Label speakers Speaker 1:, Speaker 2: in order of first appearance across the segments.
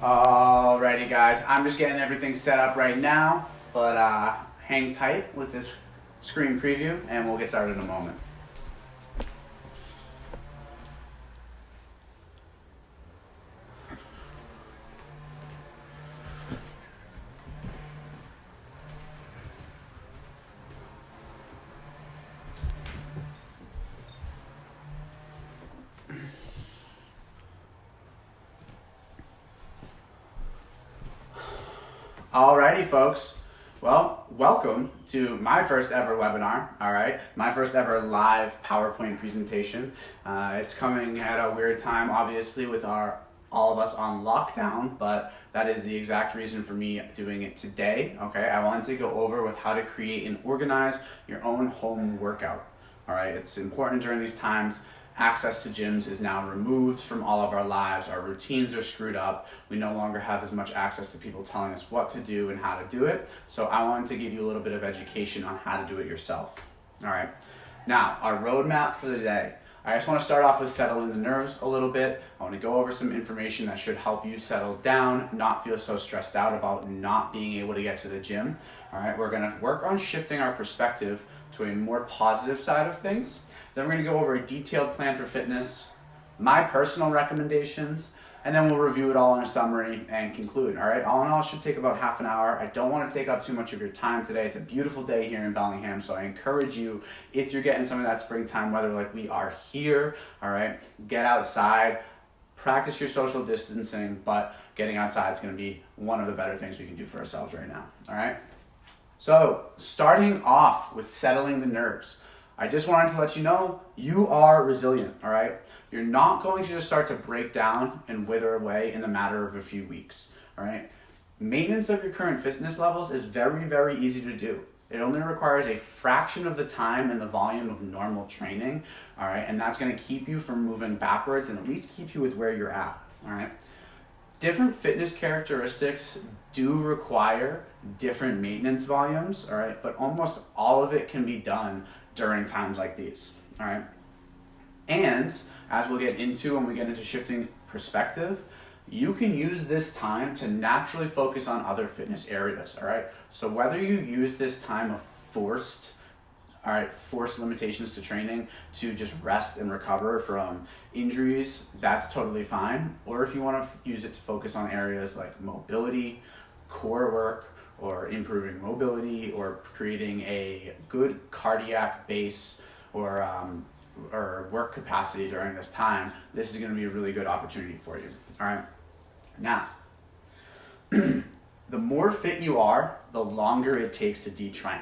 Speaker 1: Alrighty guys, I'm just getting everything set up right now, but hang tight with this screen preview and we'll get started in a moment. Alrighty folks, well, welcome to my first ever webinar, alright? My first ever live PowerPoint presentation. It's coming at a weird time, obviously, with all of us on lockdown, but that is the exact reason for me doing it today, okay? I wanted to go over with how to create and organize your own home workout, alright? It's important during these times. Access to gyms is now removed from all of our lives. Our routines are screwed up. We no longer have as much access to people telling us what to do and how to do it. So I wanted to give you a little bit of education on how to do it yourself. All right. Now, our roadmap for the day. I just want to start off with settling the nerves a little bit. I want to go over some information that should help you settle down, not feel so stressed out about not being able to get to the gym. All right. We're going to work on shifting our perspective to a more positive side of things. Then we're going to go over a detailed plan for fitness, my personal recommendations, and then we'll review it all in a summary and conclude. All right, all in all, it should take about half an hour. I don't want to take up too much of your time today. It's a beautiful day here in Bellingham, so I encourage you, if you're getting some of that springtime weather like we are here, all right, get outside, practice your social distancing, but getting outside is going to be one of the better things we can do for ourselves right now. All right, so starting off with settling the nerves. I just wanted to let you know you are resilient, all right? You're not going to just start to break down and wither away in the matter of a few weeks, all right? Maintenance of your current fitness levels is very, very easy to do. It only requires a fraction of the time and the volume of normal training, all right? And that's gonna keep you from moving backwards and at least keep you with where you're at, all right? Different fitness characteristics do require different maintenance volumes, all right? But almost all of it can be done during times like these, all right? And as we'll get into when we get into shifting perspective, you can use this time to naturally focus on other fitness areas, all right? So whether you use this time of forced limitations to training to just rest and recover from injuries, that's totally fine. Or if you want to use it to focus on areas like mobility, core work, or improving mobility, or creating a good cardiac base or work capacity during this time, this is going to be a really good opportunity for you. All right. Now, the more fit you are, the longer it takes to detrain.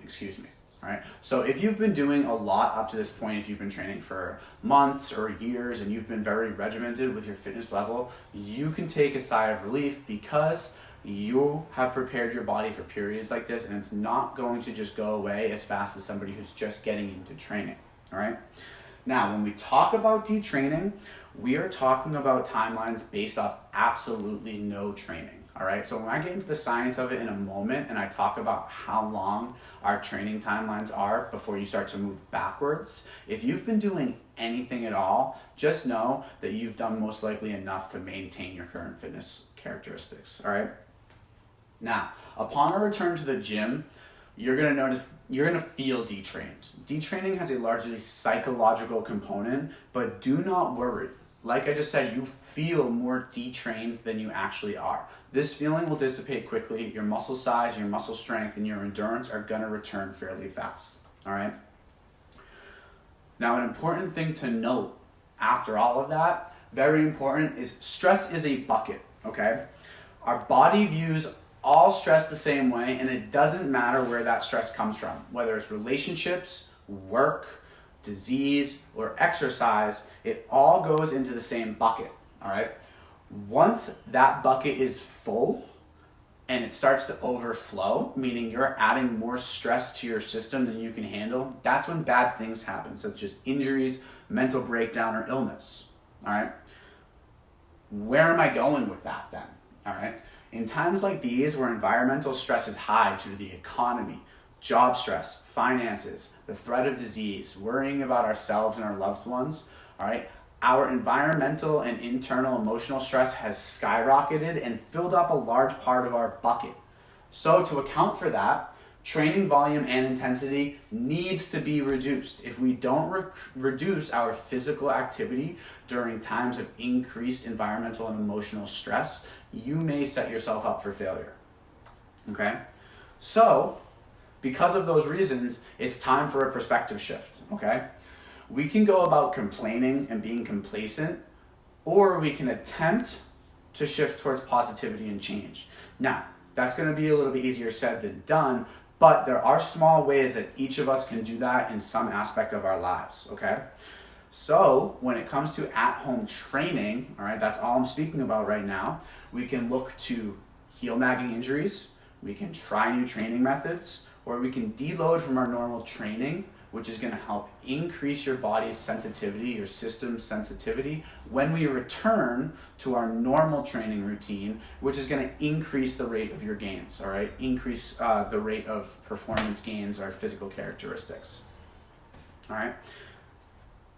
Speaker 1: Excuse me. All right. So if you've been doing a lot up to this point, if you've been training for months or years and you've been very regimented with your fitness level, you can take a sigh of relief because you have prepared your body for periods like this, and it's not going to just go away as fast as somebody who's just getting into training, all right? Now, when we talk about detraining, we are talking about timelines based off absolutely no training, all right? So when I get into the science of it in a moment and I talk about how long our training timelines are before you start to move backwards, if you've been doing anything at all, just know that you've done most likely enough to maintain your current fitness characteristics, all right? Now, upon a return to the gym, you're going to feel detrained. Detraining has a largely psychological component, but do not worry. Like I just said, you feel more detrained than you actually are. This feeling will dissipate quickly. Your muscle size, your muscle strength, and your endurance are going to return fairly fast, all right? Now, an important thing to note after all of that, very important, is stress is a bucket, okay? Our body views all stress the same way, and it doesn't matter where that stress comes from, whether it's relationships, work, disease, or exercise, it all goes into the same bucket, all right? Once that bucket is full and it starts to overflow, meaning you're adding more stress to your system than you can handle, that's when bad things happen, such as injuries, mental breakdown, or illness, all right? Where am I going with that then, all right? In times like these where environmental stress is high due to the economy, job stress, finances, the threat of disease, worrying about ourselves and our loved ones, all right, our environmental and internal emotional stress has skyrocketed and filled up a large part of our bucket. So to account for that, training volume and intensity needs to be reduced. If we don't reduce our physical activity during times of increased environmental and emotional stress, you may set yourself up for failure. Okay? So, because of those reasons, it's time for a perspective shift. Okay? We can go about complaining and being complacent, or we can attempt to shift towards positivity and change. Now, that's going to be a little bit easier said than done, but there are small ways that each of us can do that in some aspect of our lives, okay? So when it comes to at-home training, all right, that's all I'm speaking about right now, we can look to heal nagging injuries, we can try new training methods, or we can deload from our normal training, which is going to help increase your body's sensitivity, your system's sensitivity, when we return to our normal training routine, which is going to increase the rate of your gains, all right? Increase the rate of performance gains or physical characteristics, all right?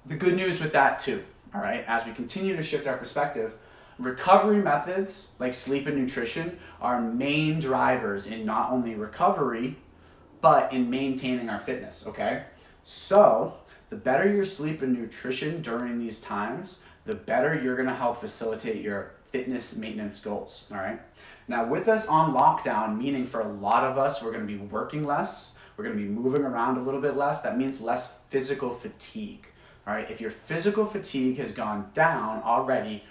Speaker 1: The good news with that too, all right, as we continue to shift our perspective, recovery methods like sleep and nutrition are main drivers in not only recovery, but in maintaining our fitness, okay? So, the better your sleep and nutrition during these times, the better you're gonna help facilitate your fitness maintenance goals, all right? Now, with us on lockdown, meaning for a lot of us, we're gonna be working less, we're gonna be moving around a little bit less, that means less physical fatigue, all right? If your physical fatigue has gone down already,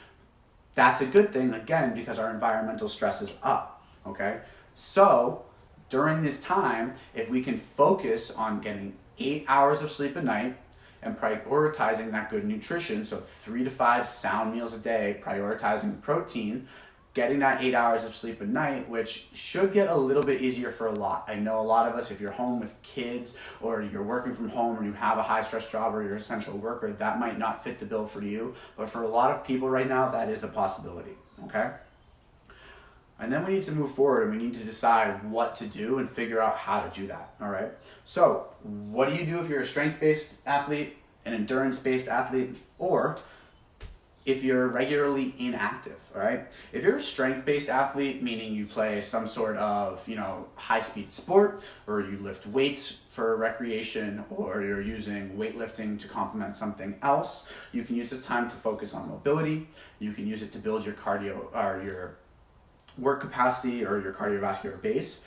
Speaker 1: that's a good thing, again, because our environmental stress is up, okay? So, during this time, if we can focus on getting 8 hours of sleep a night and prioritizing that good nutrition, so 3 to 5 sound meals a day, prioritizing protein, getting that 8 hours of sleep a night, which should get a little bit easier for a lot. I know a lot of us, if you're home with kids or you're working from home or you have a high stress job or you're an essential worker, that might not fit the bill for you. But for a lot of people right now, that is a possibility, okay? And then we need to move forward and we need to decide what to do and figure out how to do that, all right? So what do you do if you're a strength-based athlete, an endurance-based athlete, or if you're regularly inactive, all right? If you're a strength-based athlete, meaning you play some sort of, high-speed sport, or you lift weights for recreation, or you're using weightlifting to complement something else, you can use this time to focus on mobility. You can use it to build your cardio or your work capacity or your cardiovascular base.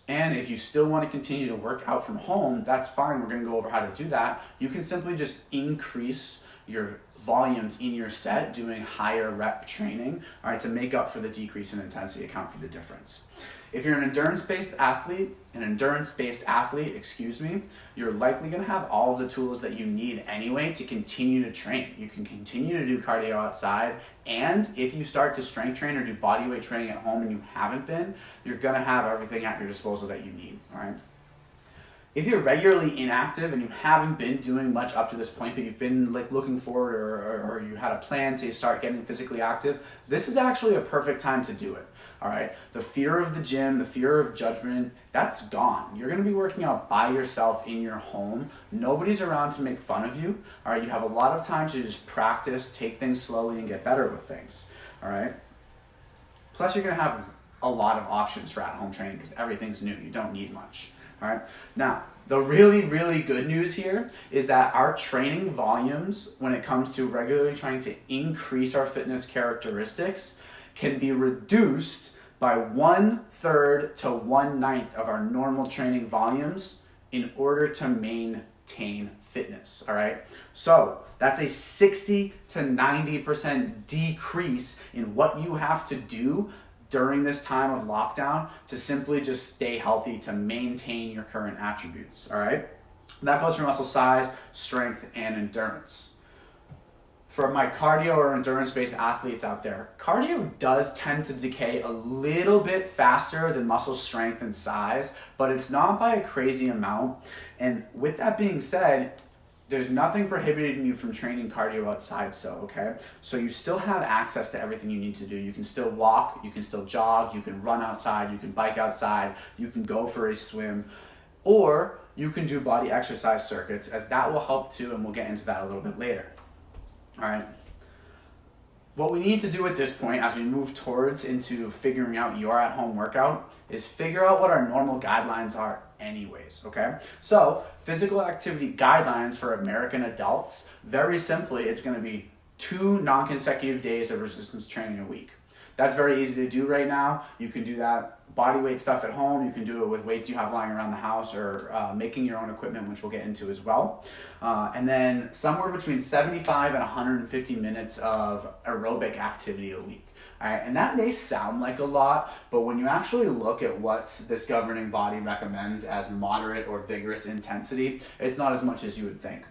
Speaker 1: And if you still want to continue to work out from home, that's fine. We're going to go over how to do that. You can simply just increase your volumes in your set doing higher rep training, all right, to make up for the decrease in intensity, account for the difference. If you're an endurance-based athlete, you're likely going to have all of the tools that you need anyway to continue to train. You can continue to do cardio outside, and if you start to strength train or do body weight training at home and you haven't been, you're going to have everything at your disposal that you need, all right? If you're regularly inactive and you haven't been doing much up to this point, but you've been looking forward or you had a plan to start getting physically active, this is actually a perfect time to do it, all right? The fear of the gym, the fear of judgment, that's gone. You're gonna be working out by yourself in your home. Nobody's around to make fun of you, all right? You have a lot of time to just practice, take things slowly, and get better with things, all right? Plus, you're gonna have a lot of options for at-home training because everything's new. You don't need much. All right. Now, the really, really good news here is that our training volumes, when it comes to regularly trying to increase our fitness characteristics, can be reduced by 1/3 to 1/9 of our normal training volumes in order to maintain fitness. All right. So that's a 60 to 90% decrease in what you have to do during this time of lockdown to simply just stay healthy, to maintain your current attributes, all right? That goes for muscle size, strength, and endurance. For my cardio or endurance-based athletes out there, cardio does tend to decay a little bit faster than muscle strength and size, but it's not by a crazy amount. And with that being said, there's nothing prohibiting you from training cardio outside still, okay? So you still have access to everything you need to do. You can still walk, you can still jog, you can run outside, you can bike outside, you can go for a swim, or you can do body exercise circuits, as that will help too, and we'll get into that a little bit later. All right. What we need to do at this point, as we move towards into figuring out your at-home workout, is figure out what our normal guidelines are anyways, okay? So, physical activity guidelines for American adults, very simply, it's gonna be 2 non-consecutive days of resistance training a week. That's very easy to do right now. You can do that body weight stuff at home. You can do it with weights you have lying around the house, or making your own equipment, which we'll get into as well. And then somewhere between 75 and 150 minutes of aerobic activity a week. All right, and that may sound like a lot, but when you actually look at what this governing body recommends as moderate or vigorous intensity, it's not as much as you would think.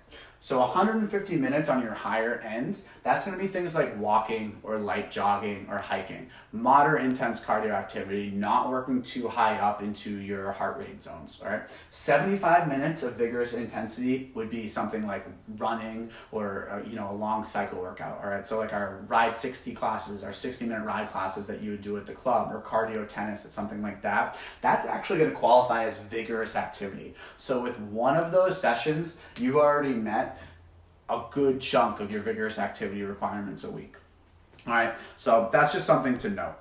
Speaker 1: So 150 minutes on your higher end, that's going to be things like walking or light jogging or hiking. Moderate intense cardio activity, not working too high up into your heart rate zones, all right? 75 minutes of vigorous intensity would be something like running or a long cycle workout, all right? So like our Ride 60 classes, our 60-minute ride classes that you would do at the club, or cardio tennis or something like that, that's actually going to qualify as vigorous activity. So with one of those sessions, you've already met a good chunk of your vigorous activity requirements a week. All right, so that's just something to note.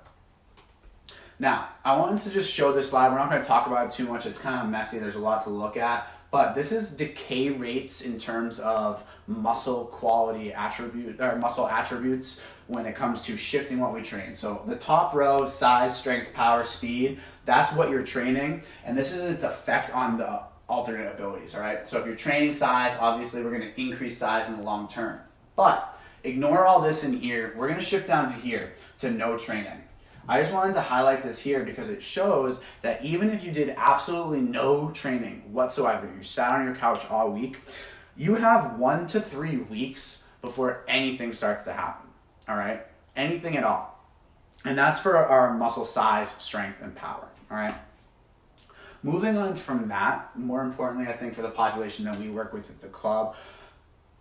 Speaker 1: Now, I wanted to just show this slide. We're not going to talk about it too much. It's kind of messy. There's a lot to look at. But this is decay rates in terms of muscle quality attribute, or muscle attributes when it comes to shifting what we train. So the top row, size, strength, power, speed, that's what you're training. And this is its effect on the alternate abilities, all right? So if you're training size, obviously we're gonna increase size in the long term. But ignore all this in here. We're gonna shift down to here, to no training. I just wanted to highlight this here because it shows that even if you did absolutely no training whatsoever, you sat on your couch all week, you have 1 to 3 weeks before anything starts to happen, all right? Anything at all. And that's for our muscle size, strength, and power, all right? Moving on from that, more importantly, I think for the population that we work with at the club,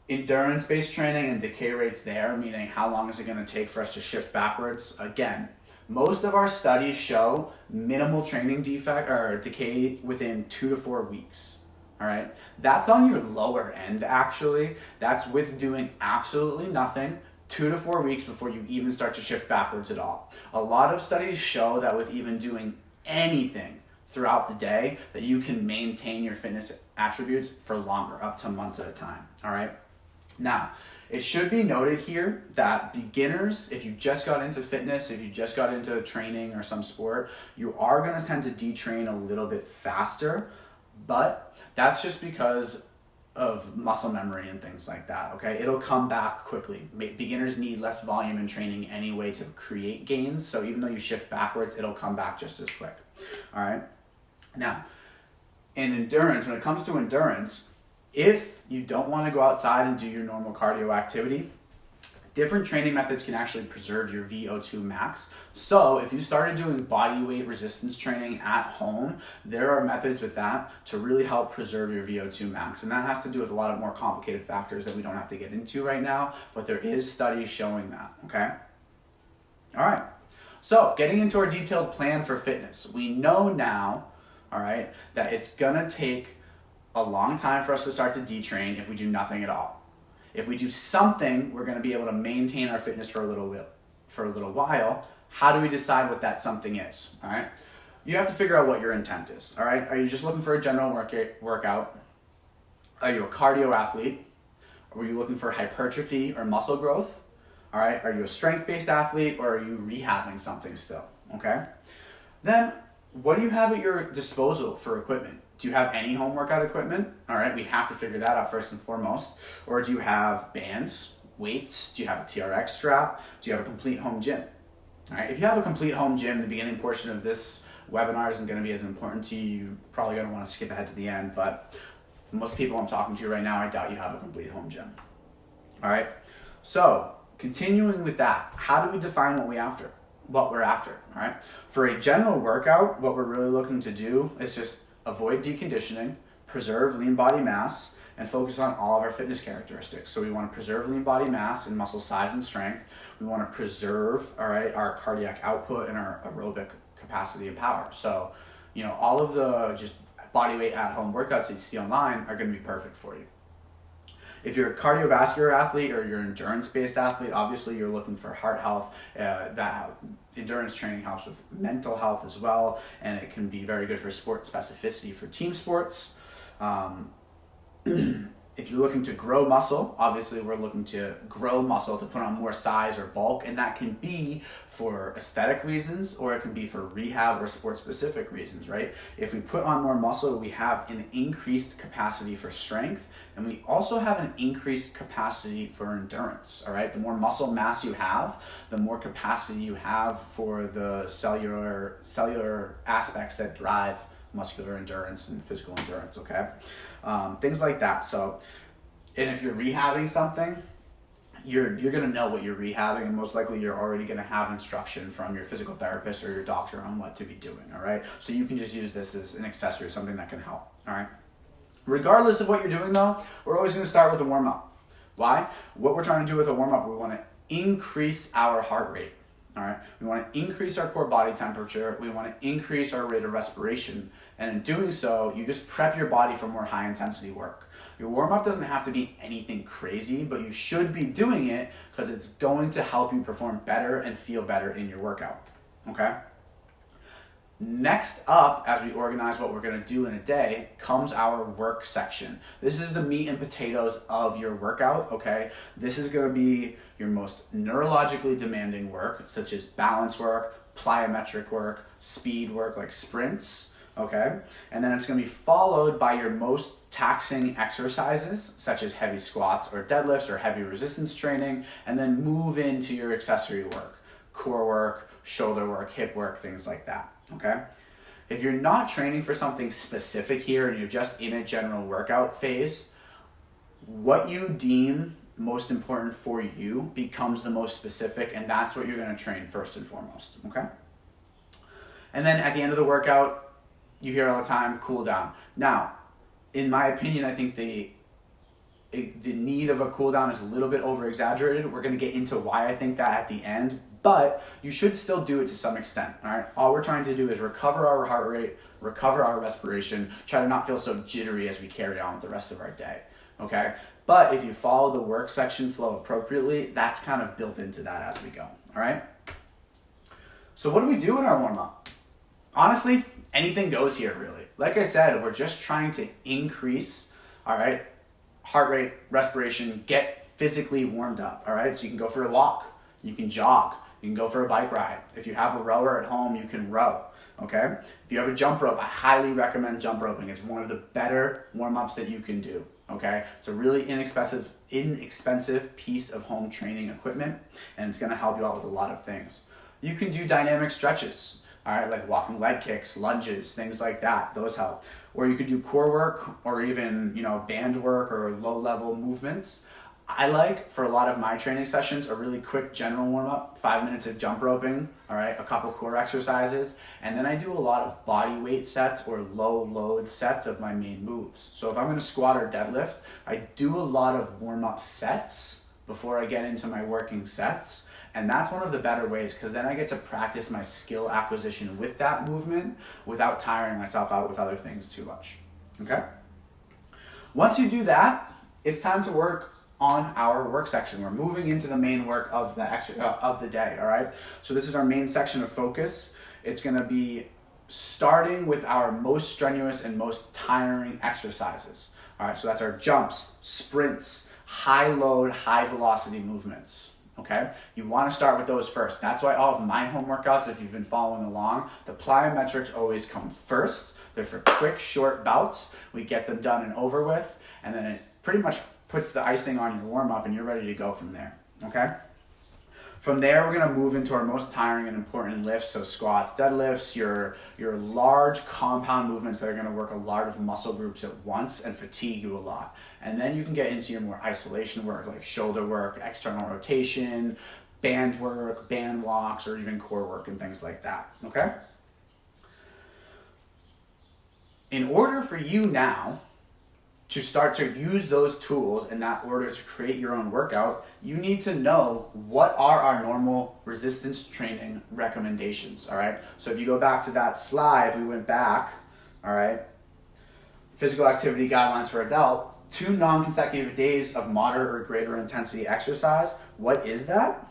Speaker 1: endurance-based training and decay rates there, meaning how long is it going to take for us to shift backwards? Again, most of our studies show minimal training defect or decay within 2 to 4 weeks. All right, that's on your lower end actually. That's with doing absolutely nothing, 2 to 4 weeks before you even start to shift backwards at all. A lot of studies show that with even doing anything throughout the day, that you can maintain your fitness attributes for longer, up to months at a time, all right? Now, it should be noted here that beginners, if you just got into fitness, if you just got into training or some sport, you are gonna tend to detrain a little bit faster, but that's just because of muscle memory and things like that, okay? It'll come back quickly. Beginners need less volume in training anyway to create gains, so even though you shift backwards, it'll come back just as quick, all right? Now, in endurance, when it comes to endurance, if you don't want to go outside and do your normal cardio activity, different training methods can actually preserve your VO2 max. So if you started doing body weight resistance training at home, there are methods with that to really help preserve your VO2 max. And that has to do with a lot of more complicated factors that we don't have to get into right now, but there is studies showing that, okay? All right, so getting into our detailed plan for fitness. We know now, all right, that it's gonna take a long time for us to start to detrain if we do nothing at all. If we do something, we're gonna be able to maintain our fitness for a little while. How do we decide what that something is, all right? You have to figure out what your intent is, all right? Are you just looking for a general workout? Are you a cardio athlete? Are you looking for hypertrophy or muscle growth? All right, are you a strength-based athlete, or are you rehabbing something still, okay? Then, what do you have at your disposal for equipment? Do you have any home workout equipment? All right, we have to figure that out first and foremost. Or do you have bands, weights? Do you have a TRX strap? Do you have a complete home gym? All right, if you have a complete home gym, the beginning portion of this webinar isn't going to be as important to you. You're probably going to want to skip ahead to the end, but most people I'm talking to right now, I doubt you have a complete home gym. All right, so continuing with that, how do we define what we're after? All right? For a general workout, what we're really looking to do is just avoid deconditioning, preserve lean body mass, and focus on all of our fitness characteristics. So we want to preserve lean body mass and muscle size and strength. We want to preserve, all right, our cardiac output and our aerobic capacity and power. So, all of the just body weight at home workouts that you see online are going to be perfect for you. If you're a cardiovascular athlete or you're an endurance-based athlete, obviously you're looking for heart health. That endurance training helps with mental health as well, and it can be very good for sport specificity for team sports. If you're looking to grow muscle, obviously we're looking to grow muscle to put on more size or bulk, and that can be for aesthetic reasons or it can be for rehab or sport specific reasons, right? If we put on more muscle, we have an increased capacity for strength, and we also have an increased capacity for endurance, all right? The more muscle mass you have, the more capacity you have for the cellular aspects that drive muscular endurance and physical endurance, okay? Things like that. So, and if you're rehabbing something, you're going to know what you're rehabbing, and most likely you're already going to have instruction from your physical therapist or your doctor on what to be doing, all right? So you can just use this as an accessory, something that can help, all right? Regardless of what you're doing though, we're always going to start with a warm-up. Why? What we're trying to do with a warm-up, we want to increase our heart rate. All right, we want to increase our core body temperature. We want to increase our rate of respiration. And in doing so, you just prep your body for more high intensity work. Your warm-up doesn't have to be anything crazy, but you should be doing it because it's going to help you perform better and feel better in your workout, okay? Next up, as we organize what we're going to do in a day, comes our work section. This is the meat and potatoes of your workout, okay? This is going to be your most neurologically demanding work, such as balance work, plyometric work, speed work like sprints, okay? And then it's going to be followed by your most taxing exercises, such as heavy squats or deadlifts or heavy resistance training, and then move into your accessory work, core work, shoulder work, hip work, things like that. Okay? If you're not training for something specific here and you're just in a general workout phase, what you deem most important for you becomes the most specific, and that's what you're going to train first and foremost. Okay? And then at the end of the workout, you hear all the time, cool down. Now, in my opinion, I think the need of a cool down is a little bit over exaggerated. We're going to get into why I think that at the end, but you should still do it to some extent, all right? All we're trying to do is recover our heart rate, recover our respiration, try to not feel so jittery as we carry on with the rest of our day, okay? But if you follow the work section flow appropriately, that's kind of built into that as we go, all right? So what do we do in our warm-up? Honestly, anything goes here, really. Like I said, we're just trying to increase, all right, heart rate, respiration, get physically warmed up, all right? So you can go for a walk, you can jog, you can go for a bike ride. If you have a rower at home, you can row, okay? If you have a jump rope, I highly recommend jump roping. It's one of the better warm-ups that you can do, okay? It's a really inexpensive piece of home training equipment, and it's gonna help you out with a lot of things. You can do dynamic stretches, all right, like walking leg kicks, lunges, things like that. Those help. Or you could do core work or even, band work or low-level movements. I like, for a lot of my training sessions, a really quick general warm-up, 5 minutes of jump roping, all right, a couple core exercises, and then I do a lot of body weight sets or low load sets of my main moves. So if I'm gonna squat or deadlift, I do a lot of warm-up sets before I get into my working sets, and that's one of the better ways because then I get to practice my skill acquisition with that movement without tiring myself out with other things too much, okay? Once you do that, it's time to work on our work section. We're moving into the main work of the day, all right? So this is our main section of focus. It's gonna be starting with our most strenuous and most tiring exercises. All right, so that's our jumps, sprints, high load, high velocity movements, okay? You wanna start with those first. That's why all of my home workouts, if you've been following along, the plyometrics always come first. They're for quick, short bouts. We get them done and over with, and then it pretty much puts the icing on your warm-up and you're ready to go from there, okay? From there, we're gonna move into our most tiring and important lifts, so squats, deadlifts, your large compound movements that are gonna work a lot of muscle groups at once and fatigue you a lot. And then you can get into your more isolation work, like shoulder work, external rotation, band work, band walks, or even core work and things like that, okay? In order for you now to start to use those tools in that order to create your own workout, you need to know what are our normal resistance training recommendations, all right? So if you go back to that slide, if we went back, all right, physical activity guidelines for adult, 2 non-consecutive days of moderate or greater intensity exercise. What is that?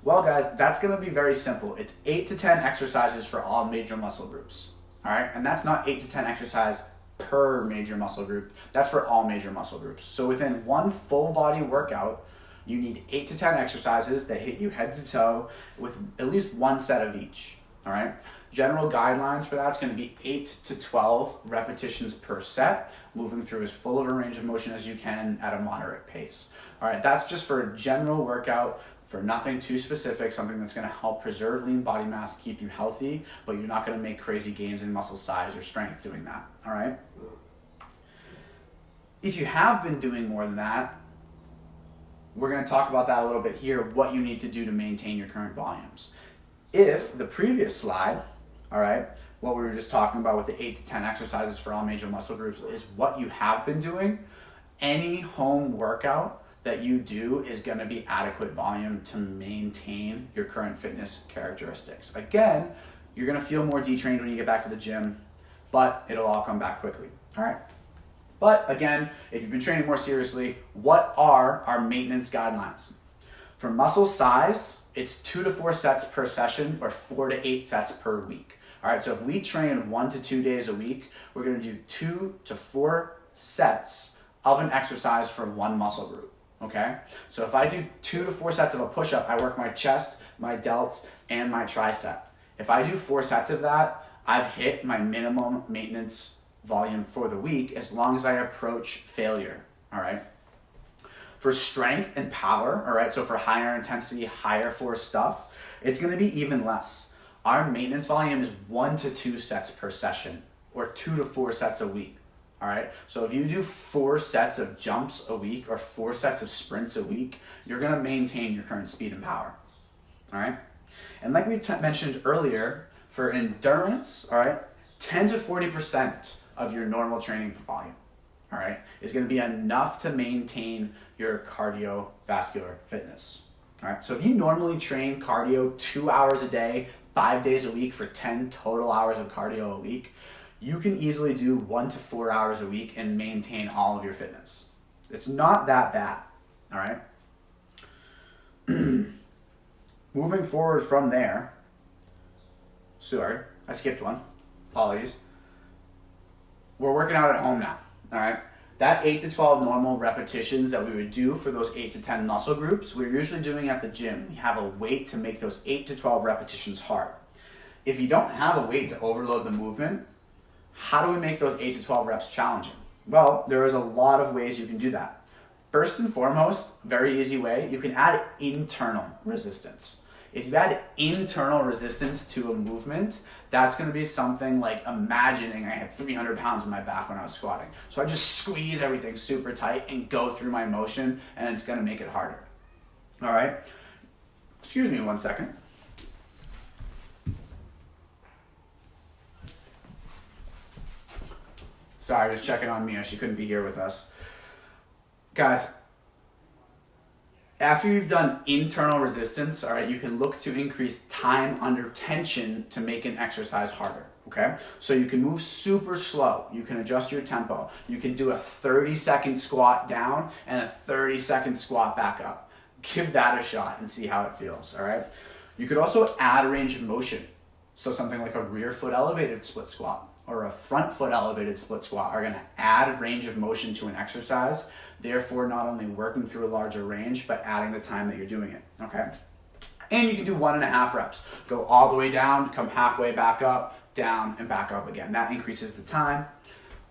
Speaker 1: Well, guys, that's going to be very simple. It's 8 to 10 exercises for all major muscle groups. All right, and that's not 8 to 10 exercise per major muscle group. That's for all major muscle groups. So within one full body workout, you need 8 to 10 exercises that hit you head to toe with at least one set of each. All right. General guidelines for that's going to be 8 to 12 repetitions per set, moving through as full of a range of motion as you can at a moderate pace. All right, that's just for a general workout, for nothing too specific, something that's going to help preserve lean body mass, keep you healthy, but you're not going to make crazy gains in muscle size or strength doing that. All right. If you have been doing more than that, we're going to talk about that a little bit here, what you need to do to maintain your current volumes. If the previous slide, all right, what we were just talking about with the 8 to 10 exercises for all major muscle groups is what you have been doing, any home workout that you do is going to be adequate volume to maintain your current fitness characteristics. Again, you're going to feel more detrained when you get back to the gym, but it'll all come back quickly. All right. But again, if you've been training more seriously, what are our maintenance guidelines? For muscle size, it's 2 to 4 sets per session or 4 to 8 sets per week. All right, so if we train 1 to 2 days a week, we're going to do 2 to 4 sets of an exercise for one muscle group. Okay, so if I do 2 to 4 sets of a push-up, I work my chest, my delts, and my tricep. If I do 4 sets of that, I've hit my minimum maintenance volume for the week as long as I approach failure. All right. For strength and power, all right, so for higher intensity, higher force stuff, it's going to be even less. Our maintenance volume is 1 to 2 sets per session or 2 to 4 sets a week. All right, so if you do 4 sets of jumps a week or 4 sets of sprints a week, you're going to maintain your current speed and power. All right, and like we mentioned earlier, for endurance, all right, 10 to 40% of your normal training volume, all right, is going to be enough to maintain your cardiovascular fitness. All right, so if you normally train cardio 2 hours a day, 5 days a week for 10 total hours of cardio a week, you can easily do 1 to 4 hours a week and maintain all of your fitness. It's not that bad, all right? Moving forward from there, sorry, I skipped one, apologies. We're working out at home now, all right? That 8 to 12 normal repetitions that we would do for those 8 to 10 muscle groups, we're usually doing at the gym. We have a weight to make those 8 to 12 repetitions hard. If you don't have a weight to overload the movement, how do we make those 8 to 12 reps challenging? Well, there is a lot of ways you can do that. First and foremost, very easy way, you can add internal resistance. If you add internal resistance to a movement, that's going to be something like imagining I had 300 pounds on my back when I was squatting. So I just squeeze everything super tight and go through my motion, and it's going to make it harder. All right? Excuse me 1 second. Sorry, just checking on Mia. She couldn't be here with us. Guys, after you've done internal resistance, all right, you can look to increase time under tension to make an exercise harder, okay? So you can move super slow. You can adjust your tempo. You can do a 30-second squat down and a 30-second squat back up. Give that a shot and see how it feels, all right? You could also add a range of motion. So something like a rear foot elevated split squat or a front foot elevated split squat are going to add range of motion to an exercise, therefore not only working through a larger range, but adding the time that you're doing it, okay? And you can do 1.5 reps. Go all the way down, come halfway back up, down, and back up again. That increases the time.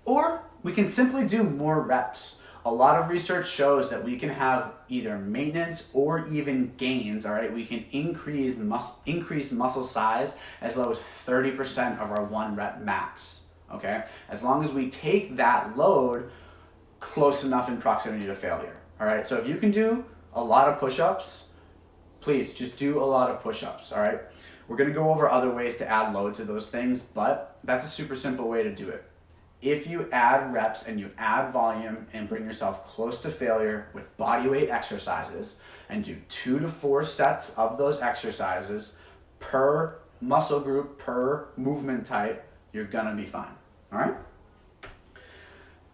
Speaker 1: Or we can simply do more reps. A lot of research shows that we can have either maintenance or even gains, all right? We can increase muscle size as low as 30% of our 1 rep max, okay? As long as we take that load close enough in proximity to failure, all right? So if you can do a lot of push-ups, please just do a lot of push-ups, all right? We're gonna go over other ways to add load to those things, but that's a super simple way to do it. If you add reps and you add volume and bring yourself close to failure with body weight exercises and do 2 to 4 sets of those exercises per muscle group, per movement type, you're gonna be fine, all right?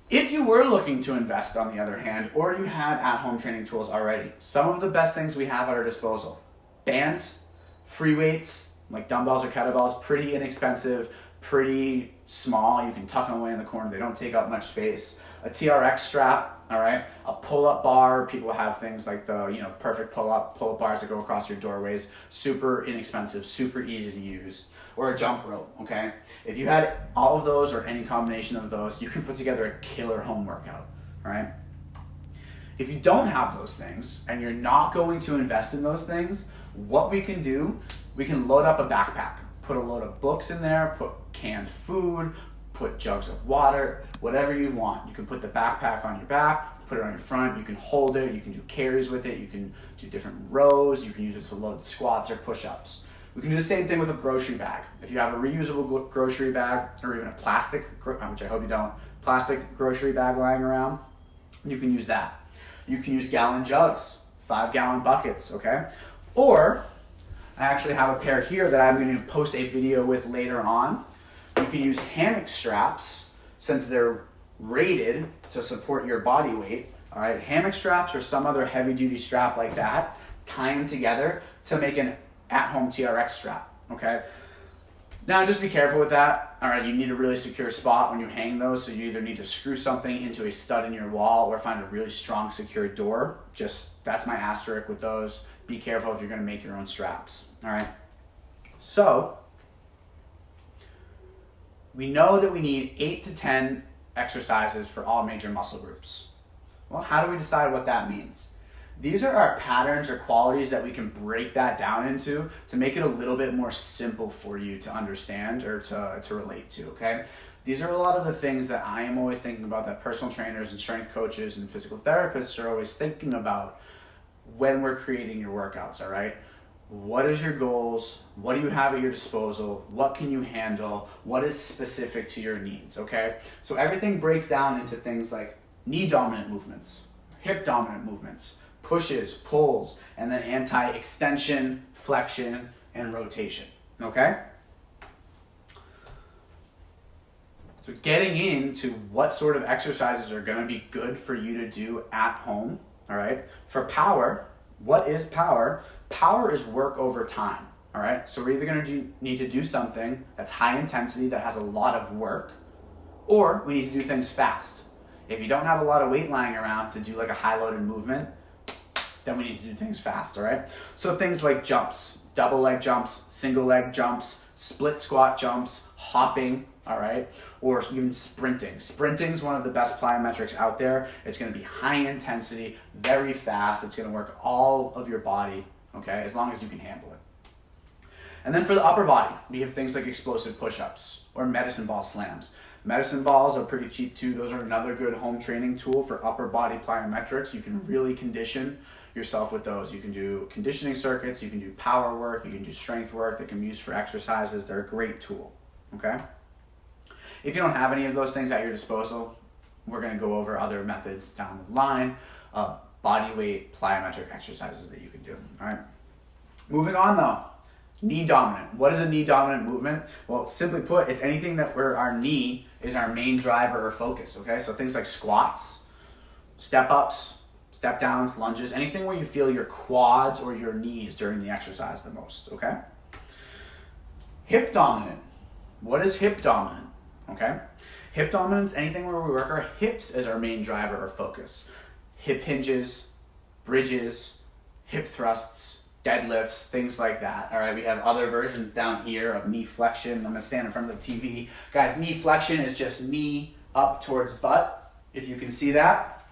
Speaker 1: If you were looking to invest, on the other hand, or you had at-home training tools already, some of the best things we have at our disposal: bands, free weights, like dumbbells or kettlebells, pretty inexpensive, pretty small. You can tuck them away in the corner. They don't take up much space. A TRX strap, all right? A pull-up bar. People have things like the, perfect pull-up bars that go across your doorways. Super inexpensive, super easy to use. Or a jump rope, okay? If you had all of those or any combination of those, you can put together a killer home workout, all right? If you don't have those things and you're not going to invest in those things, what we can do, we can load up a backpack, put a load of books in there, put canned food, put jugs of water, whatever you want. You can put the backpack on your back, put it on your front, you can hold it, you can do carries with it, you can do different rows, you can use it to load squats or push-ups. We can do the same thing with a grocery bag. If you have a reusable grocery bag, or even a plastic, which I hope you don't, plastic grocery bag lying around, you can use that. You can use gallon jugs, 5-gallon buckets, okay? Or, I actually have a pair here that I'm going to post a video with later on. You can use hammock straps, since they're rated to support your body weight, all right? Hammock straps or some other heavy-duty strap like that, tie them together to make an at-home TRX strap, okay? Now, just be careful with that. All right, you need a really secure spot when you hang those, so you either need to screw something into a stud in your wall or find a really strong, secure door. That's my asterisk with those. Be careful if you're gonna make your own straps, all right? So, we know that we need 8 to 10 exercises for all major muscle groups. Well, how do we decide what that means? These are our patterns or qualities that we can break that down into to make it a little bit more simple for you to understand or to relate to, okay? These are a lot of the things that I am always thinking about, that personal trainers and strength coaches and physical therapists are always thinking about when we're creating your workouts, all right? What is your goals? What do you have at your disposal? What can you handle? What is specific to your needs, okay? So everything breaks down into things like knee dominant movements, hip dominant movements, pushes, pulls, and then anti-extension, flexion, and rotation, okay? So getting into what sort of exercises are gonna be good for you to do at home, all right? For power, what is power? Power is work over time, all right? So we're either gonna need to do something that's high intensity, that has a lot of work, or we need to do things fast. If you don't have a lot of weight lying around to do like a high loaded movement, then we need to do things fast, all right? So things like jumps, double leg jumps, single leg jumps, split squat jumps, hopping, all right? Or even sprinting. Sprinting is one of the best plyometrics out there. It's gonna be high intensity, very fast. It's gonna work all of your body, okay? As long as you can handle it. And then for the upper body, we have things like explosive push-ups or medicine ball slams. Medicine balls are pretty cheap too. Those are another good home training tool for upper body plyometrics. You can really condition yourself with those. You can do conditioning circuits, you can do power work, you can do strength work that can be used for exercises. They're a great tool, okay? If you don't have any of those things at your disposal, we're gonna go over other methods down the line of body weight plyometric exercises that you can do, all right? Moving on though, knee dominant. What is a knee dominant movement? Well, simply put, it's anything that where our knee is our main driver or focus, okay? So things like squats, step ups, step downs, lunges, anything where you feel your quads or your knees during the exercise the most, okay? Hip dominant. What is hip dominant, okay? Hip dominant is anything where we work our hips as our main driver or focus. Hip hinges, bridges, hip thrusts, deadlifts, things like that, all right? We have other versions down here of knee flexion. I'm gonna stand in front of the TV. Guys, knee flexion is just knee up towards butt, if you can see that,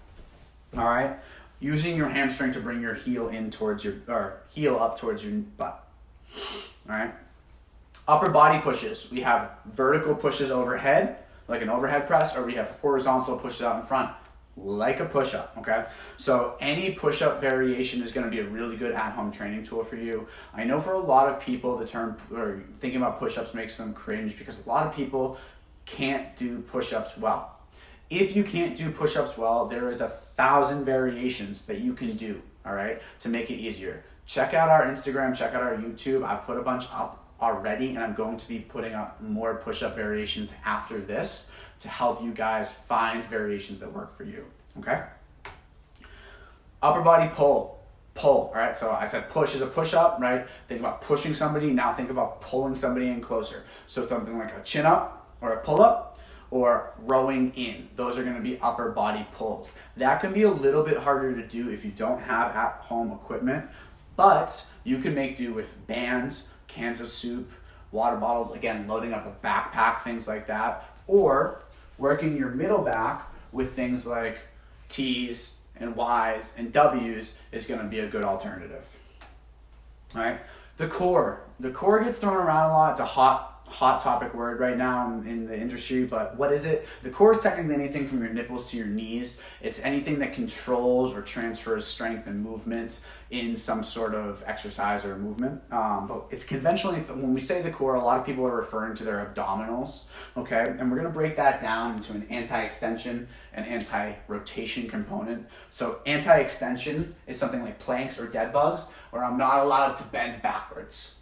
Speaker 1: all right? Using your hamstring to bring your heel in towards your, or heel up towards your butt, all right? Upper body pushes. We have vertical pushes overhead, like an overhead press, or we have horizontal pushes out in front, like a push-up, okay? So any push-up variation is gonna be a really good at-home training tool for you. I know for a lot of people, the term, or thinking about push-ups makes them cringe because a lot of people can't do push-ups well. If you can't do push-ups well, there is 1,000 variations that you can do, all right, to make it easier. Check out our Instagram, check out our YouTube. I've put a bunch up already, and I'm going to be putting up more push-up variations after this to help you guys find variations that work for you, okay? Upper body pull, all right? So I said push is a push-up, right? Think about pushing somebody, now think about pulling somebody in closer. So something like a chin-up or a pull-up or rowing in. Those are gonna be upper body pulls. That can be a little bit harder to do if you don't have at-home equipment, but you can make do with bands, cans of soup, water bottles, again, loading up a backpack, things like that, or working your middle back with things like T's and Y's and W's is going to be a good alternative. All right. The core gets thrown around a lot. It's a hot topic word right now in the industry, but what is it? The core is technically anything from your nipples to your knees. It's anything that controls or transfers strength and movement in some sort of exercise or movement. But it's conventionally, when we say the core, a lot of people are referring to their abdominals, okay? And we're gonna break that down into an anti-extension and anti-rotation component. So anti-extension is something like planks or dead bugs, where I'm not allowed to bend backwards.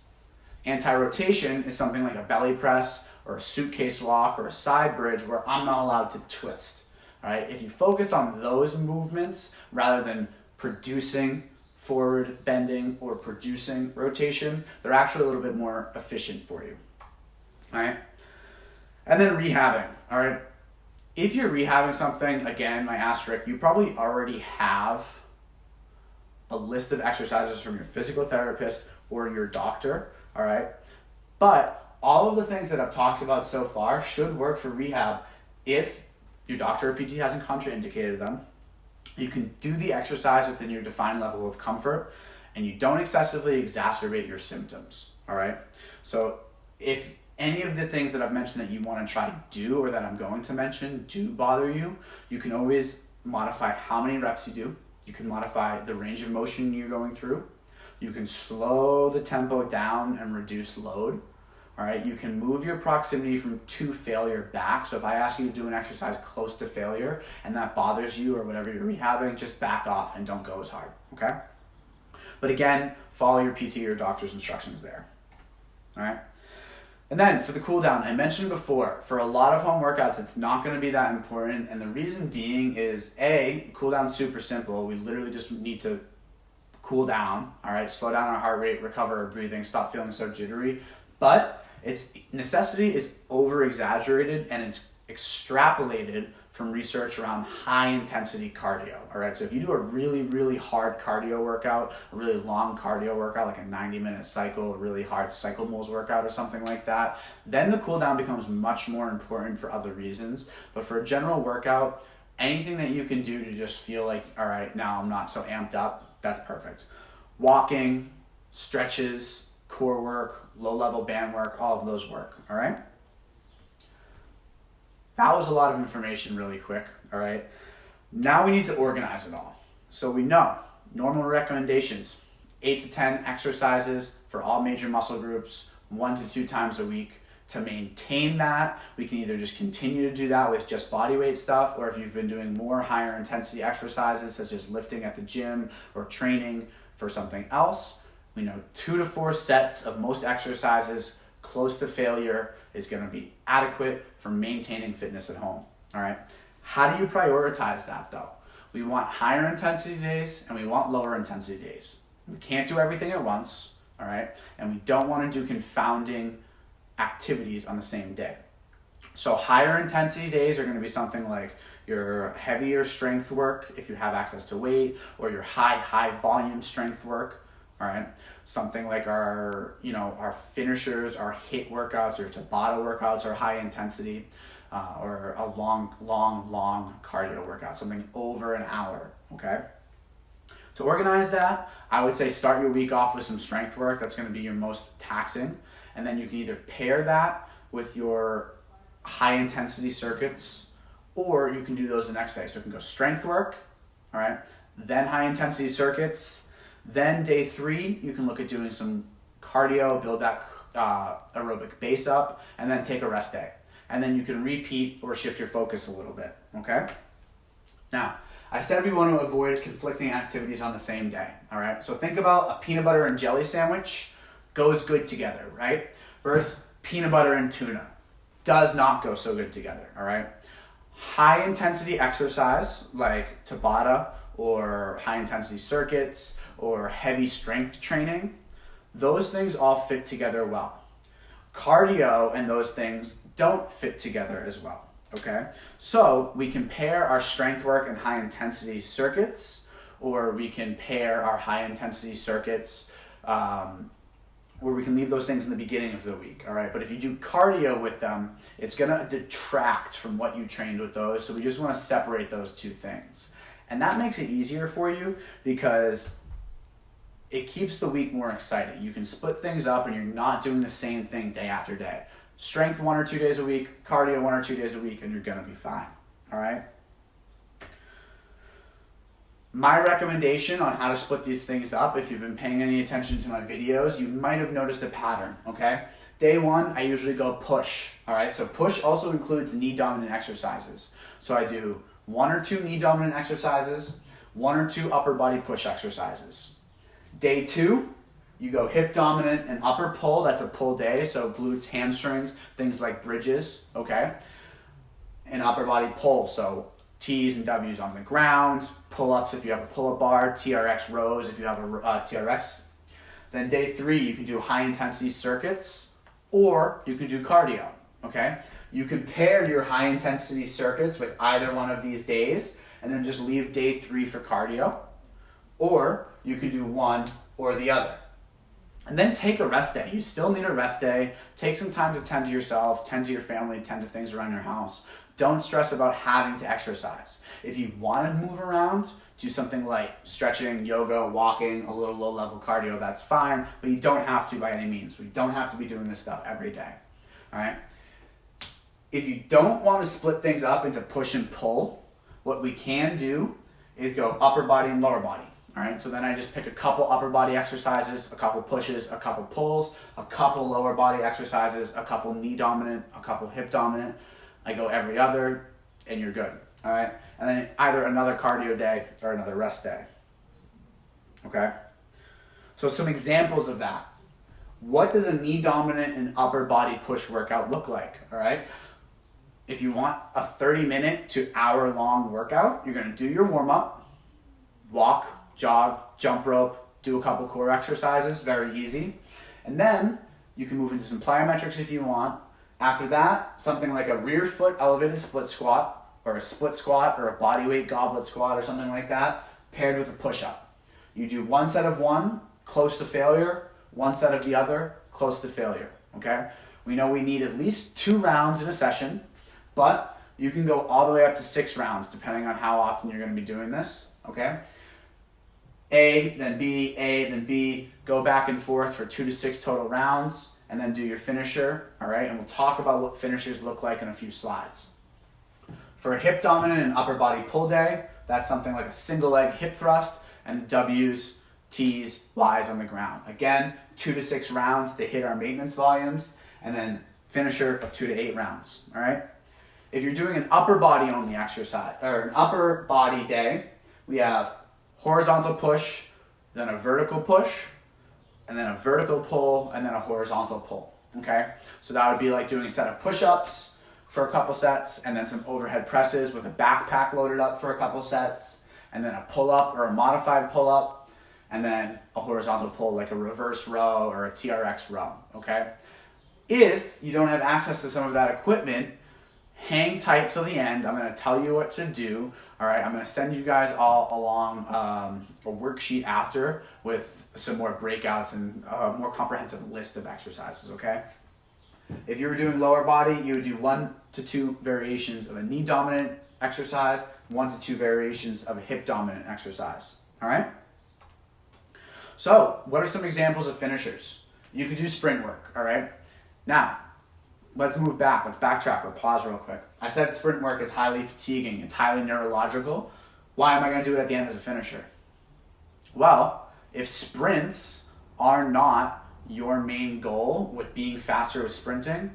Speaker 1: Anti-rotation is something like a belly press or a suitcase walk or a side bridge where I'm not allowed to twist. All right? If you focus on those movements rather than producing forward bending or producing rotation, they're actually a little bit more efficient for you. All right? And then rehabbing. All right? If you're rehabbing something, again, my asterisk, you probably already have a list of exercises from your physical therapist or your doctor. All right. But all of the things that I've talked about so far should work for rehab if your doctor or PT hasn't contraindicated them. You can do the exercise within your defined level of comfort and you don't excessively exacerbate your symptoms. All right. So if any of the things that I've mentioned that you want to try to do or that I'm going to mention do bother you, you can always modify how many reps you do. You can modify the range of motion you're going through. You can slow the tempo down and reduce load. All right, you can move your proximity from to failure back. So if I ask you to do an exercise close to failure and that bothers you or whatever you're rehabbing, just back off and don't go as hard, okay? But again, follow your PT or your doctor's instructions there, all right? And then for the cool down, I mentioned before, for a lot of home workouts, it's not gonna be that important. And the reason being is cool down's super simple. We literally just need to cool down, all right, slow down our heart rate, recover our breathing, stop feeling so jittery. But its necessity is over-exaggerated and it's extrapolated from research around high-intensity cardio, all right? So if you do a really, really hard cardio workout, a really long cardio workout, like a 90-minute cycle, a really hard cycle moles workout or something like that, then the cool down becomes much more important for other reasons. But for a general workout, anything that you can do to just feel like, all right, now I'm not so amped up, that's perfect. Walking, stretches, core work, low-level band work, all of those work, all right? That was a lot of information really quick, all right? Now we need to organize it all. So we know normal recommendations, 8 to 10 exercises for all major muscle groups, 1 to 2 times a week. To maintain that, we can either just continue to do that with just body weight stuff, or if you've been doing more higher intensity exercises, such as lifting at the gym or training for something else, we know 2 to 4 sets of most exercises close to failure is going to be adequate for maintaining fitness at home. All right. How do you prioritize that though? We want higher intensity days and we want lower intensity days. We can't do everything at once. All right. And we don't want to do confounding activities on the same day. So higher intensity days are going to be something like your heavier strength work if you have access to weight, or your high volume strength work. All right. Something like our finishers, our HIIT workouts or Tabata workouts are high intensity, or a long cardio workout, something over an hour. Okay. To organize that, I would say start your week off with some strength work. That's going to be your most taxing. And then you can either pair that with your high intensity circuits, or you can do those the next day. So you can go strength work, all right, then high intensity circuits. Then day 3, you can look at doing some cardio, build that aerobic base up, and then take a rest day. And then you can repeat or shift your focus a little bit, okay? Now, I said we want to avoid conflicting activities on the same day, all right? So think about a peanut butter and jelly sandwich goes good together, right? Versus peanut butter and tuna does not go so good together, all right? high intensity exercise like Tabata or high intensity circuits or heavy strength training, those things all fit together well. Cardio and those things don't fit together as well, okay? So we can pair our strength work and high intensity circuits, or we can pair our high intensity circuits where we can leave those things in the beginning of the week, all right? But if you do cardio with them, it's gonna detract from what you trained with those, so we just wanna separate those two things. And that makes it easier for you because it keeps the week more exciting. You can split things up and you're not doing the same thing day after day. Strength 1 or 2 days a week, cardio 1 or 2 days a week, and you're gonna be fine, all right? My recommendation on how to split these things up, if you've been paying any attention to my videos, you might have noticed a pattern, okay? Day 1, I usually go push, all right? So push also includes knee dominant exercises. So I do 1 or 2 knee dominant exercises, 1 or 2 upper body push exercises. Day 2, you go hip dominant and upper pull. That's a pull day, so glutes, hamstrings, things like bridges, okay? And upper body pull, so T's and W's on the ground, pull-ups if you have a pull-up bar, TRX rows if you have a TRX. Then day 3, you can do high-intensity circuits, or you can do cardio, okay? You can pair your high-intensity circuits with either one of these days, and then just leave day 3 for cardio, or you can do one or the other. And then take a rest day. You still need a rest day. Take some time to tend to yourself, tend to your family, tend to things around your house. Don't stress about having to exercise. If you want to move around, do something like stretching, yoga, walking, a little low-level cardio, that's fine, but you don't have to by any means. We don't have to be doing this stuff every day, all right? If you don't want to split things up into push and pull, what we can do is go upper body and lower body. All right, so then I just pick a couple upper body exercises, a couple pushes, a couple pulls, a couple lower body exercises, a couple knee dominant, a couple hip dominant. I go every other, and you're good, all right? And then either another cardio day or another rest day, okay? So some examples of that. What does a knee dominant and upper body push workout look like, all right? If you want a 30-minute to hour-long workout, you're gonna do your warm-up, walk, jog, jump rope, do a couple core exercises, very easy. And then you can move into some plyometrics if you want. After that, something like a rear foot elevated split squat or a split squat or a bodyweight goblet squat or something like that, paired with a push-up. You do one set of one, close to failure, one set of the other, close to failure, okay? We know we need at least 2 rounds in a session, but you can go all the way up to 6 rounds depending on how often you're gonna be doing this, okay? A, then B, go back and forth for 2 to 6 total rounds, and then do your finisher, all right? And we'll talk about what finishers look like in a few slides. For a hip dominant and upper body pull day, that's something like a single leg hip thrust and W's, T's, Y's on the ground. Again, 2 to 6 rounds to hit our maintenance volumes, and then finisher of 2 to 8 rounds, all right? If you're doing an upper body only exercise, or an upper body day, we have horizontal push, then a vertical push, and then a vertical pull, and then a horizontal pull, okay? So that would be like doing a set of push-ups for a couple sets, and then some overhead presses with a backpack loaded up for a couple sets, and then a pull-up or a modified pull-up, and then a horizontal pull like a reverse row or a TRX row, okay? If you don't have access to some of that equipment, hang tight till the end. I'm going to tell you what to do. All right, I'm going to send you guys all along a worksheet after with some more breakouts and a more comprehensive list of exercises, okay? If you were doing lower body, you would do 1 to 2 variations of a knee dominant exercise, 1 to 2 variations of a hip dominant exercise, all right? So what are some examples of finishers? You could do sprint work, all right? Now, let's move back. Let's backtrack or pause real quick. I said sprint work is highly fatiguing. It's highly neurological. Why am I going to do it at the end as a finisher? Well, if sprints are not your main goal with being faster with sprinting,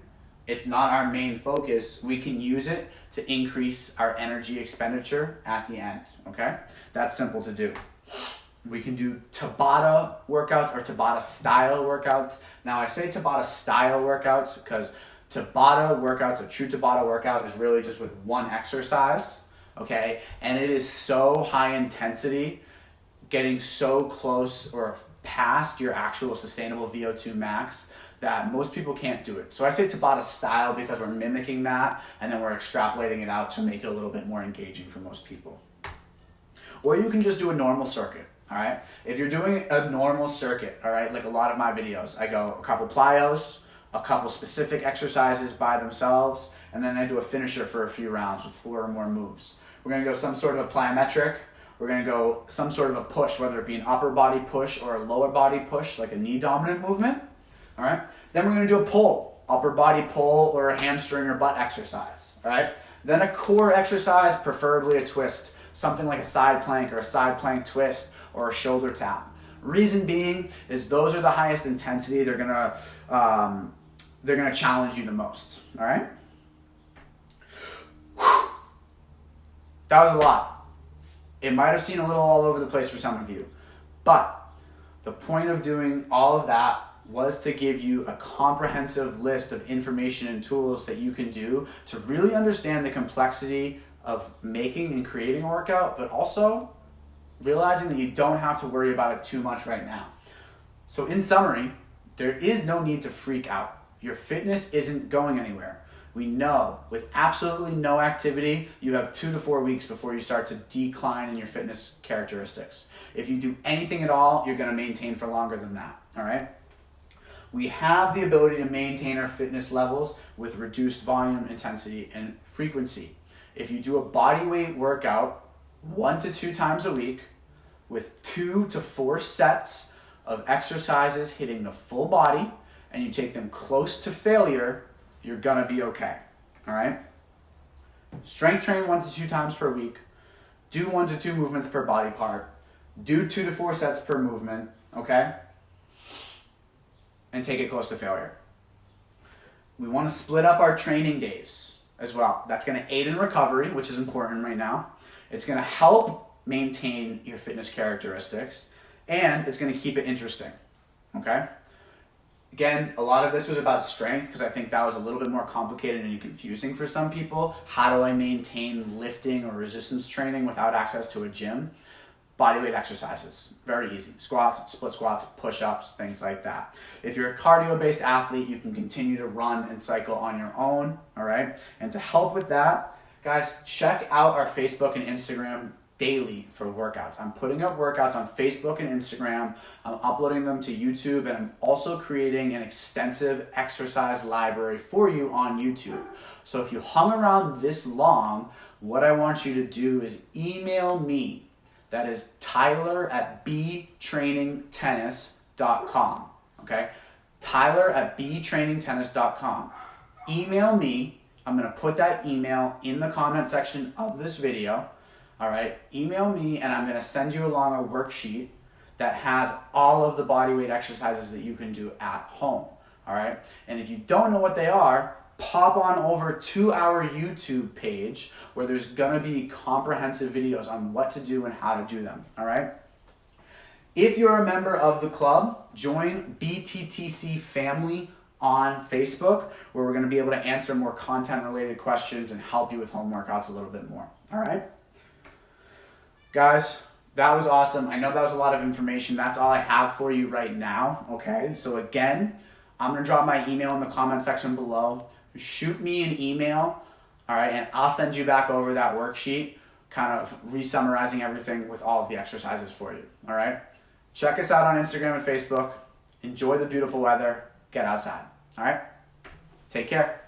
Speaker 1: it's not our main focus, we can use it to increase our energy expenditure at the end, okay? That's simple to do. We can do Tabata workouts or Tabata Style workouts. Now I say Tabata Style workouts because Tabata workouts, a true Tabata workout is really just with one exercise, okay? And it is so high intensity, getting so close or past your actual sustainable VO2 max that most people can't do it. So I say Tabata style because we're mimicking that and then we're extrapolating it out to make it a little bit more engaging for most people. Or you can just do a normal circuit, all right? If you're doing a normal circuit, all right, like a lot of my videos, I go a couple plyos, a couple specific exercises by themselves, and then I do a finisher for a few rounds with 4 or more moves. We're gonna go some sort of a plyometric. We're gonna go some sort of a push, whether it be an upper body push or a lower body push, like a knee dominant movement. All right. Then we're going to do a pull, upper body pull or a hamstring or butt exercise. All right. Then a core exercise, preferably a twist, something like a side plank or a side plank twist or a shoulder tap. Reason being is those are the highest intensity. They're gonna challenge you the most. All right. That was a lot. It might have seemed a little all over the place for some of you, but the point of doing all of that was to give you a comprehensive list of information and tools that you can do to really understand the complexity of making and creating a workout, but also realizing that you don't have to worry about it too much right now. So in summary, there is no need to freak out. Your fitness isn't going anywhere. We know with absolutely no activity, you have 2 to 4 weeks before you start to decline in your fitness characteristics. If you do anything at all, you're gonna maintain for longer than that, all right? We have the ability to maintain our fitness levels with reduced volume, intensity, and frequency. If you do a body weight workout 1 to 2 times a week with 2 to 4 sets of exercises hitting the full body, and you take them close to failure, you're gonna be okay, all right? Strength train 1 to 2 times per week, do 1 to 2 movements per body part, do 2 to 4 sets per movement, okay? And take it close to failure. We want to split up our training days as well. That's going to aid in recovery, which is important right now. It's going to help maintain your fitness characteristics, and it's going to keep it interesting, okay? Again, a lot of this was about strength because I think that was a little bit more complicated and confusing for some people. How do I maintain lifting or resistance training without access to a gym? Bodyweight exercises, very easy. Squats, split squats, push-ups, things like that. If you're a cardio-based athlete, you can continue to run and cycle on your own, all right? And to help with that, guys, check out our Facebook and Instagram daily for workouts. I'm putting up workouts on Facebook and Instagram. I'm uploading them to YouTube, and I'm also creating an extensive exercise library for you on YouTube. So if you hung around this long, what I want you to do is email me. That is tyler@btrainingtennis.com, okay? tyler@btrainingtennis.com. Email me. I'm going to put that email in the comment section of this video, all right? Email me, and I'm going to send you along a worksheet that has all of the bodyweight exercises that you can do at home, all right? And if you don't know what they are, pop on over to our YouTube page where there's gonna be comprehensive videos on what to do and how to do them, all right? If you're a member of the club, join BTTC Family on Facebook, where we're gonna be able to answer more content-related questions and help you with home workouts a little bit more, all right? Guys, that was awesome. I know that was a lot of information. That's all I have for you right now, okay? So again, I'm gonna drop my email in the comment section below. Shoot me an email, all right, and I'll send you back over that worksheet, kind of re-summarizing everything with all of the exercises for you, all right? Check us out on Instagram and Facebook. Enjoy the beautiful weather. Get outside, all right? Take care.